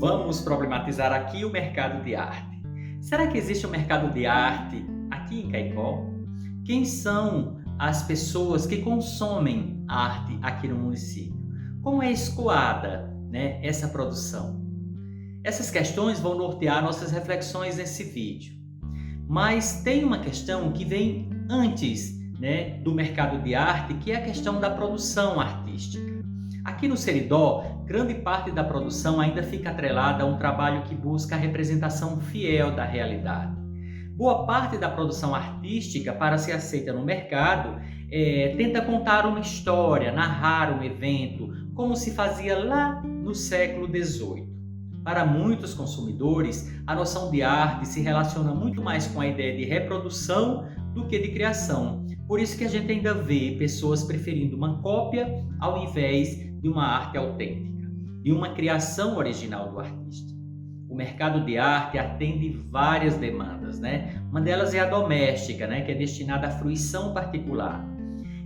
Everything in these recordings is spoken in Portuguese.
Vamos problematizar aqui o mercado de arte. Será que existe um mercado de arte aqui em Caicó? Quem são as pessoas que consomem arte aqui no município? Como é escoada, essa produção? Essas questões vão nortear nossas reflexões nesse vídeo. Mas tem uma questão que vem antes, do mercado de arte, que é a questão da produção artística. Aqui no Seridó, grande parte da produção ainda fica atrelada a um trabalho que busca a representação fiel da realidade. Boa parte da produção artística, para ser aceita no mercado, tenta contar uma história, narrar um evento, como se fazia lá no século XVIII. Para muitos consumidores, a noção de arte se relaciona muito mais com a ideia de reprodução do que de criação. Por isso que a gente ainda vê pessoas preferindo uma cópia ao invés de uma arte autêntica, de uma criação original do artista. O mercado de arte atende várias demandas, Uma delas é a doméstica, que é destinada à fruição particular.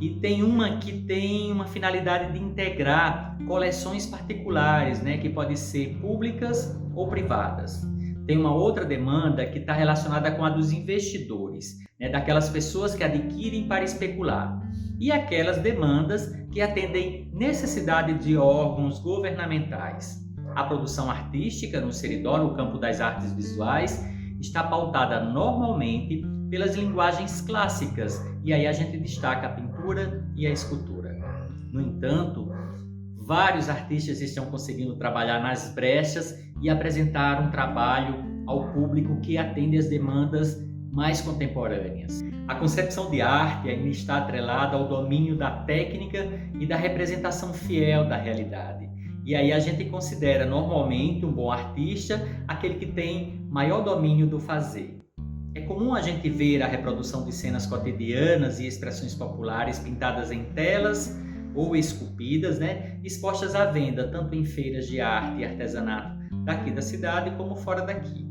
E tem uma que tem uma finalidade de integrar coleções particulares, que podem ser públicas ou privadas. Tem uma outra demanda que está relacionada com a dos investidores, daquelas pessoas que adquirem para especular. E aquelas demandas que atendem necessidade de órgãos governamentais. A produção artística no Seridó, no campo das artes visuais, está pautada normalmente pelas linguagens clássicas, e aí a gente destaca a pintura e a escultura. No entanto, vários artistas estão conseguindo trabalhar nas brechas e apresentar um trabalho ao público que atende às demandas mais contemporâneas. A concepção de arte ainda está atrelada ao domínio da técnica e da representação fiel da realidade. E aí a gente considera normalmente um bom artista aquele que tem maior domínio do fazer. É comum a gente ver a reprodução de cenas cotidianas e expressões populares pintadas em telas ou esculpidas, expostas à venda tanto em feiras de arte e artesanato daqui da cidade como fora daqui.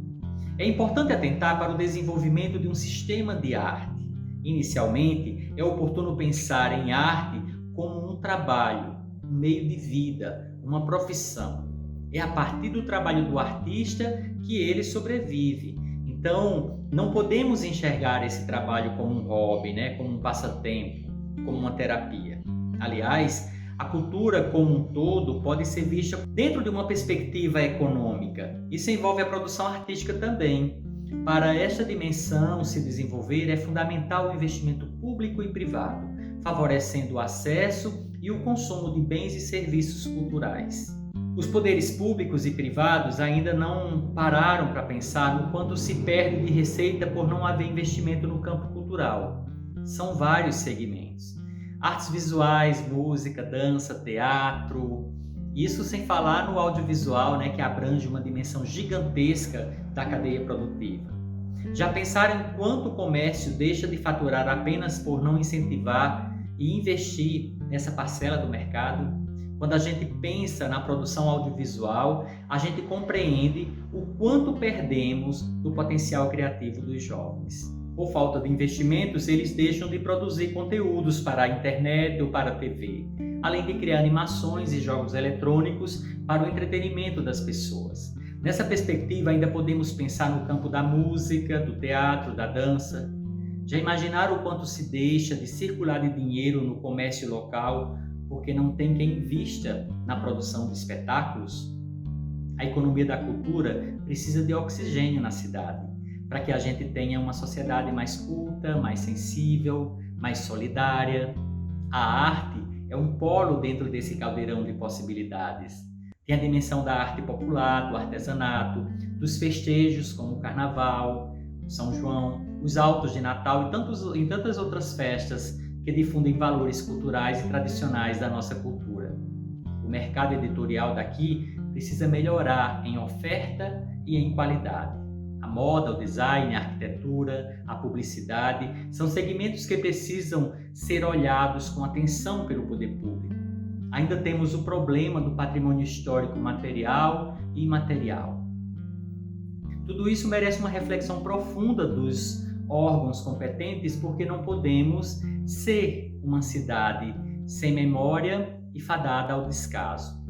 É importante atentar para o desenvolvimento de um sistema de arte. Inicialmente, é oportuno pensar em arte como um trabalho, um meio de vida, uma profissão. É a partir do trabalho do artista que ele sobrevive. Então, não podemos enxergar esse trabalho como um hobby, como um passatempo, como uma terapia. Aliás, a cultura como um todo pode ser vista dentro de uma perspectiva econômica. Isso envolve a produção artística também. Para esta dimensão se desenvolver, é fundamental o investimento público e privado, favorecendo o acesso e o consumo de bens e serviços culturais. Os poderes públicos e privados ainda não pararam para pensar no quanto se perde de receita por não haver investimento no campo cultural. São vários segmentos. Artes visuais, música, dança, teatro. Isso sem falar no audiovisual, que abrange uma dimensão gigantesca da cadeia produtiva. Já pensaram em quanto o comércio deixa de faturar apenas por não incentivar e investir nessa parcela do mercado? Quando a gente pensa na produção audiovisual, a gente compreende o quanto perdemos do potencial criativo dos jovens. Por falta de investimentos, eles deixam de produzir conteúdos para a internet ou para a TV, além de criar animações e jogos eletrônicos para o entretenimento das pessoas. Nessa perspectiva, ainda podemos pensar no campo da música, do teatro, da dança. Já imaginaram o quanto se deixa de circular de dinheiro no comércio local porque não tem quem invista na produção de espetáculos? A economia da cultura precisa de oxigênio na cidade, para que a gente tenha uma sociedade mais culta, mais sensível, mais solidária. A arte é um polo dentro desse caldeirão de possibilidades. Tem a dimensão da arte popular, do artesanato, dos festejos como o Carnaval, o São João, os Autos de Natal e tantas outras festas que difundem valores culturais e tradicionais da nossa cultura. O mercado editorial daqui precisa melhorar em oferta e em qualidade. A moda, o design, a arquitetura, a publicidade são segmentos que precisam ser olhados com atenção pelo poder público. Ainda temos o problema do patrimônio histórico material e imaterial. Tudo isso merece uma reflexão profunda dos órgãos competentes, porque não podemos ser uma cidade sem memória e fadada ao descaso.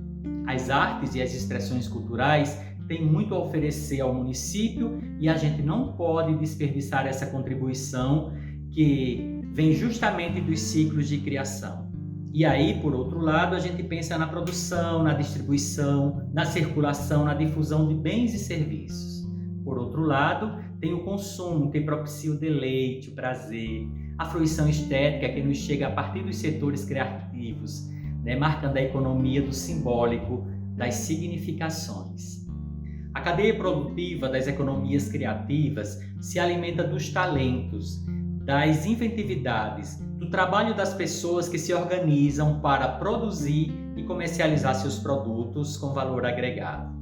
As artes e as expressões culturais tem muito a oferecer ao município e a gente não pode desperdiçar essa contribuição que vem justamente dos ciclos de criação. E aí, por outro lado, a gente pensa na produção, na distribuição, na circulação, na difusão de bens e serviços. Por outro lado, tem o consumo, que propicia o deleite, o prazer, a fruição estética que nos chega a partir dos setores criativos, né, marcando a economia do simbólico, das significações. A cadeia produtiva das economias criativas se alimenta dos talentos, das inventividades, do trabalho das pessoas que se organizam para produzir e comercializar seus produtos com valor agregado.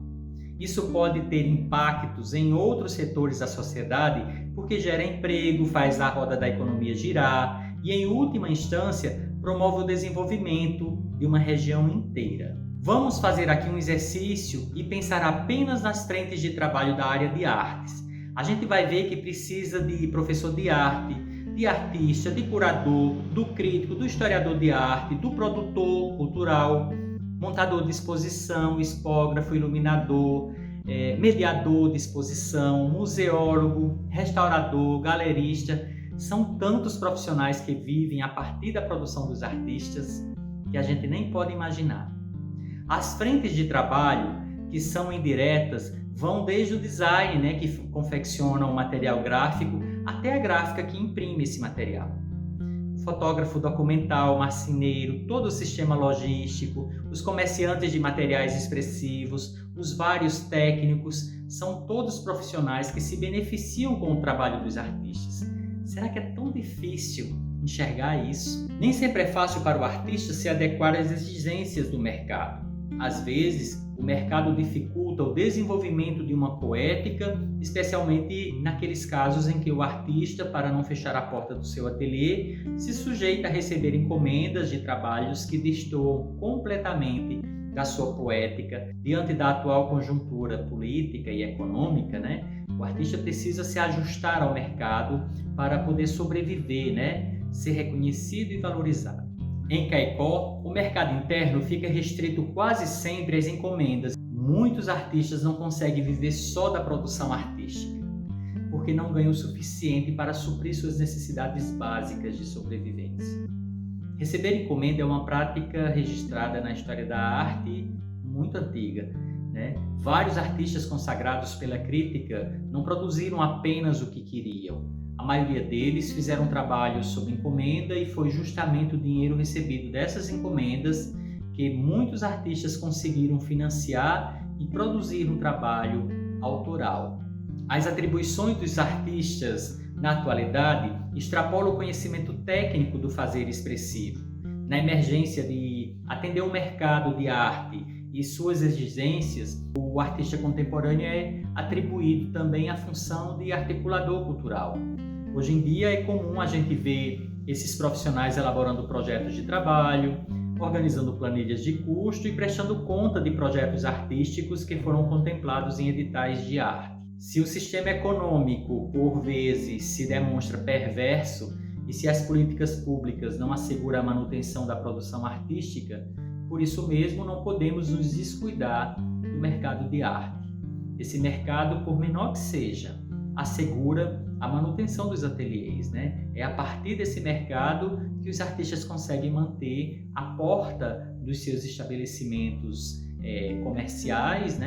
Isso pode ter impactos em outros setores da sociedade porque gera emprego, faz a roda da economia girar e, em última instância, promove o desenvolvimento de uma região inteira. Vamos fazer aqui um exercício e pensar apenas nas frentes de trabalho da área de artes. A gente vai ver que precisa de professor de arte, de artista, de curador, do crítico, do historiador de arte, do produtor cultural, montador de exposição, expógrafo, iluminador, mediador de exposição, museólogo, restaurador, galerista. São tantos profissionais que vivem a partir da produção dos artistas que a gente nem pode imaginar. As frentes de trabalho, que são indiretas, vão desde o design, né, que confecciona o material gráfico, até a gráfica que imprime esse material. O fotógrafo documental, marceneiro, todo o sistema logístico, os comerciantes de materiais expressivos, os vários técnicos, são todos profissionais que se beneficiam com o trabalho dos artistas. Será que é tão difícil enxergar isso? Nem sempre é fácil para o artista se adequar às exigências do mercado. Às vezes, o mercado dificulta o desenvolvimento de uma poética, especialmente naqueles casos em que o artista, para não fechar a porta do seu ateliê, se sujeita a receber encomendas de trabalhos que destoam completamente da sua poética. Diante da atual conjuntura política e econômica, né, o artista precisa se ajustar ao mercado para poder sobreviver, ser reconhecido e valorizado. Em Caicó, o mercado interno fica restrito quase sempre às encomendas. Muitos artistas não conseguem viver só da produção artística, porque não ganham o suficiente para suprir suas necessidades básicas de sobrevivência. Receber encomenda é uma prática registrada na história da arte muito antiga, Vários artistas consagrados pela crítica não produziram apenas o que queriam. A maioria deles fizeram trabalhos sob encomenda e foi justamente o dinheiro recebido dessas encomendas que muitos artistas conseguiram financiar e produzir um trabalho autoral. As atribuições dos artistas na atualidade extrapolam o conhecimento técnico do fazer expressivo. Na emergência de atender o mercado de arte e suas exigências, o artista contemporâneo é atribuído também à função de articulador cultural. Hoje em dia é comum a gente ver esses profissionais elaborando projetos de trabalho, organizando planilhas de custo e prestando conta de projetos artísticos que foram contemplados em editais de arte. Se o sistema econômico, por vezes, se demonstra perverso e se as políticas públicas não asseguram a manutenção da produção artística, por isso mesmo não podemos nos descuidar do mercado de arte. Esse mercado, por menor que seja, assegura a manutenção dos ateliês, É a partir desse mercado que os artistas conseguem manter a porta dos seus estabelecimentos comerciais,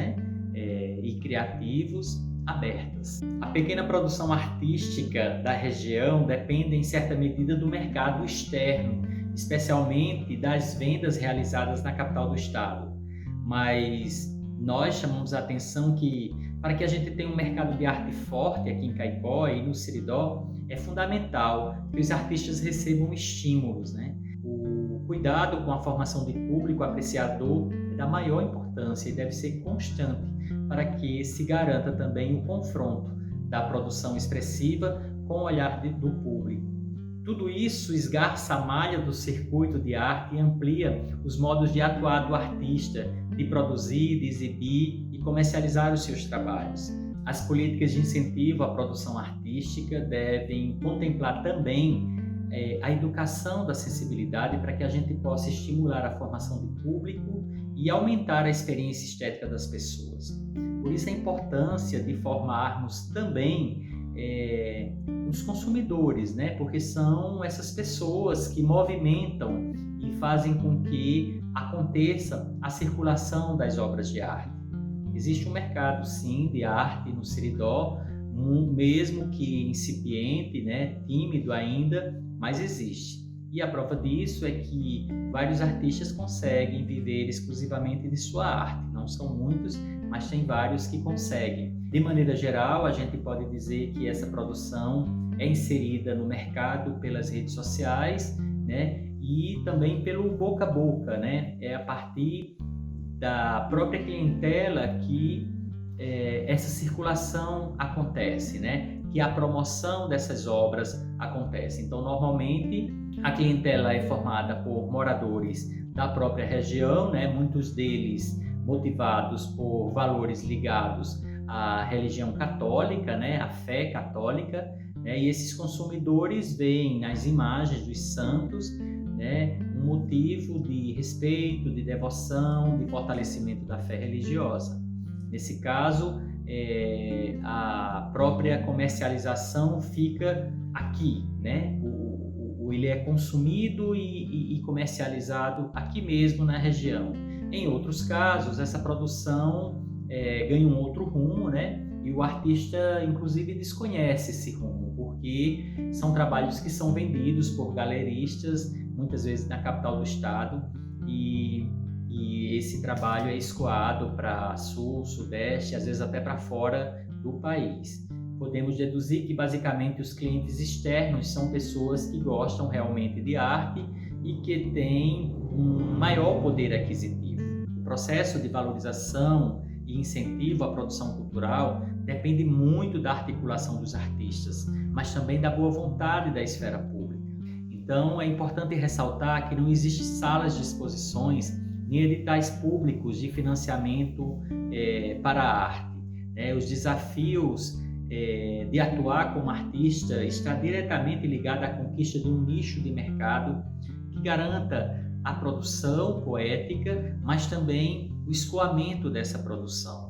e criativos abertas. A pequena produção artística da região depende em certa medida do mercado externo, especialmente das vendas realizadas na capital do estado. Mas nós chamamos a atenção que, para que a gente tenha um mercado de arte forte aqui em Caicó e no Seridó, é fundamental que os artistas recebam estímulos, O cuidado com a formação de público apreciador é da maior importância e deve ser constante para que se garanta também o confronto da produção expressiva com o olhar do público. Tudo isso esgarça a malha do circuito de arte e amplia os modos de atuar do artista, de produzir, de exibir e comercializar os seus trabalhos. As políticas de incentivo à produção artística devem contemplar também a educação da sensibilidade para que a gente possa estimular a formação de público e aumentar a experiência estética das pessoas. Por isso a importância de formarmos também os consumidores, né? Porque são essas pessoas que movimentam e fazem com que aconteça a circulação das obras de arte. Existe um mercado, sim, de arte no Seridó, mesmo que incipiente, né? Tímido ainda, mas existe. E a prova disso é que vários artistas conseguem viver exclusivamente de sua arte. Não são muitos, mas tem vários que conseguem. De maneira geral, a gente pode dizer que essa produção é inserida no mercado pelas redes sociais, né? E também pelo boca a boca, né? É a partir da própria clientela que essa circulação acontece, né? Que a promoção dessas obras acontece. Então, normalmente, a clientela é formada por moradores da própria região, né? Muitos deles motivados por valores ligados à religião católica, né? À fé católica, né? E esses consumidores veem nas imagens dos santos, né, um motivo de respeito, de devoção, de fortalecimento da fé religiosa. Nesse caso, a própria comercialização fica aqui, né? Ele é consumido e comercializado aqui mesmo na região. Em outros casos, essa produção ganha um outro rumo, né? E o artista, inclusive, desconhece esse rumo, porque são trabalhos que são vendidos por galeristas, muitas vezes na capital do estado, e esse trabalho é escoado para sul, sudeste, às vezes até para fora do país. Podemos deduzir que basicamente os clientes externos são pessoas que gostam realmente de arte e que têm um maior poder aquisitivo. O processo de valorização e incentivo à produção cultural depende muito da articulação dos artistas, mas também da boa vontade da esfera pública. Então, é importante ressaltar que não existem salas de exposições nem editais públicos de financiamento para a arte. Os desafios de atuar como artista está diretamente ligado à conquista de um nicho de mercado que garanta a produção poética, mas também o escoamento dessa produção.